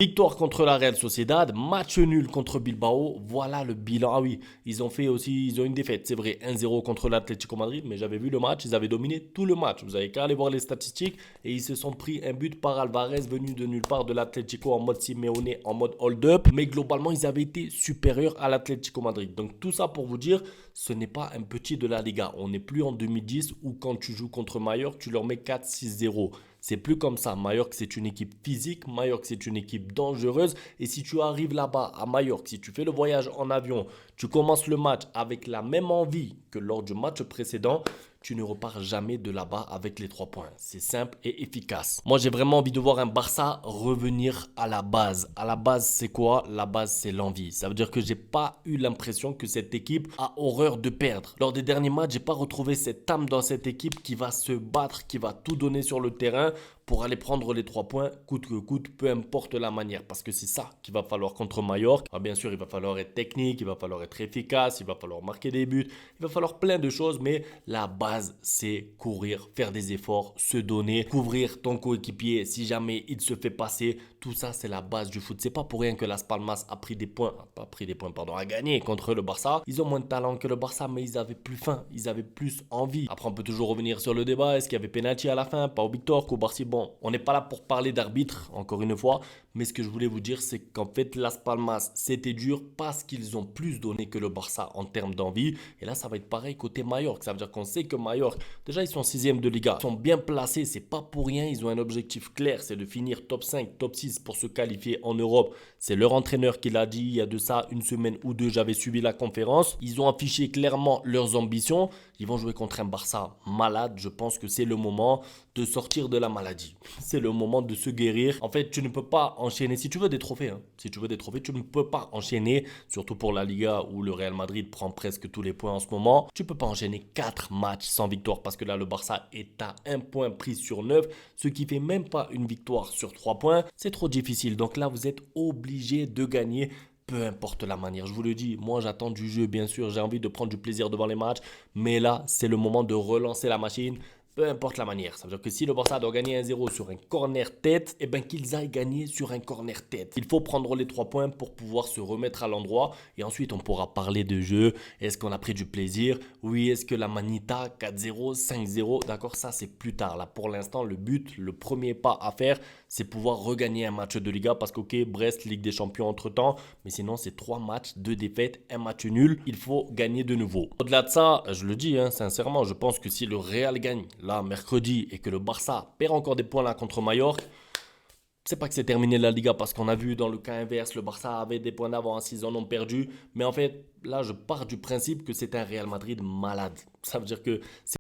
Victoire contre la Real Sociedad, match nul contre Bilbao, voilà le bilan. Ah oui, ils ont fait aussi, ils ont une défaite, c'est vrai, 1-0 contre l'Atlético Madrid, mais j'avais vu le match, ils avaient dominé tout le match. Vous avez qu'à aller voir les statistiques et ils se sont pris un but par Alvarez venu de nulle part de l'Atlético en mode Simeone, en mode hold-up, mais globalement ils avaient été supérieurs à l'Atlético Madrid. Donc tout ça pour vous dire, ce n'est pas un petit de la Liga. On n'est plus en 2010 où quand tu joues contre Mallorca, tu leur mets 4-6-0. C'est plus comme ça. Mallorca, c'est une équipe physique. Mallorca, c'est une équipe dangereuse. Et si tu arrives là-bas à Mallorca, si tu fais le voyage en avion, tu commences le match avec la même envie que lors du match précédent, tu ne repars jamais de là-bas avec les 3 points. C'est simple et efficace. Moi, j'ai vraiment envie de voir un Barça revenir à la base. À la base, c'est quoi? La base, c'est l'envie. Ça veut dire que j'ai pas eu l'impression que cette équipe a horreur de perdre. Lors des derniers matchs, j'ai pas retrouvé cette âme dans cette équipe qui va se battre, qui va tout donner sur le terrain pour aller prendre les 3 points, coûte que coûte, peu importe la manière. Parce que c'est ça qu'il va falloir contre Mallorca. Alors bien sûr, il va falloir être technique, il va falloir être efficace, il va falloir marquer des buts, il va falloir plein de choses, mais la base, c'est courir, faire des efforts, se donner, couvrir ton coéquipier si jamais il se fait passer. Tout ça, c'est la base du foot. C'est pas pour rien que Las Palmas a pris des points, pas pris des points, pardon, a gagné contre le Barça. Ils ont moins de talent que le Barça, mais ils avaient plus faim, ils avaient plus envie. Après, on peut toujours revenir sur le débat. Est-ce qu'il y avait penalty à la fin? Pas au Victor, qu'au Barça. Bon, on n'est pas là pour parler d'arbitre, encore une fois, mais ce que je voulais vous dire, c'est qu'en fait, Las Palmas, c'était dur parce qu'ils ont plus donné que le Barça en termes d'envie. Et là, ça va être pareil côté Mallorca. Ça veut dire qu'on sait que Mallorca, déjà, ils sont sixième de Liga. Ils sont bien placés, c'est pas pour rien. Ils ont un objectif clair, c'est de finir top 5, top 6 pour se qualifier en Europe. C'est leur entraîneur qui l'a dit il y a de ça une semaine ou deux. J'avais suivi la conférence. Ils ont affiché clairement leurs ambitions. Ils vont jouer contre un Barça malade. Je pense que c'est le moment de sortir de la maladie. C'est le moment de se guérir. En fait, tu ne peux pas enchaîner. Si tu veux des trophées, hein, si tu veux des trophées, tu ne peux pas enchaîner, surtout pour la Liga où le Real Madrid prend presque tous les points en ce moment. Tu ne peux pas enchaîner 4 matchs sans victoire parce que là, le Barça est à 1 point pris sur 9, ce qui fait même pas une victoire sur 3 points. C'est trop difficile. Donc là, vous êtes obligé de gagner. Peu importe la manière, je vous le dis, moi j'attends du jeu bien sûr, j'ai envie de prendre du plaisir devant les matchs, mais là c'est le moment de relancer la machine, peu importe la manière. Ça veut dire que si le Barça doit gagner 1-0 sur un corner tête, eh ben qu'ils aillent gagner sur un corner tête. Il faut prendre les 3 points pour pouvoir se remettre à l'endroit et ensuite on pourra parler de jeu. Est-ce qu'on a pris du plaisir? Oui, est-ce que la manita 4-0, 5-0, d'accord, ça c'est plus tard. Là pour l'instant, le but, le premier pas à faire, c'est pouvoir regagner un match de Liga parce que ok, Brest, Ligue des Champions entre-temps, mais sinon c'est 3 matchs, 2 défaites, un match nul. Il faut gagner de nouveau. Au-delà de ça, je le dis hein, sincèrement, je pense que si le Real gagne là mercredi et que le Barça perd encore des points là contre Mallorca, c'est pas que c'est terminé la Liga parce qu'on a vu dans le cas inverse, le Barça avait des points d'avance, ils en ont perdu. Mais en fait, là, je pars du principe que c'est un Real Madrid malade. Ça veut dire que c'est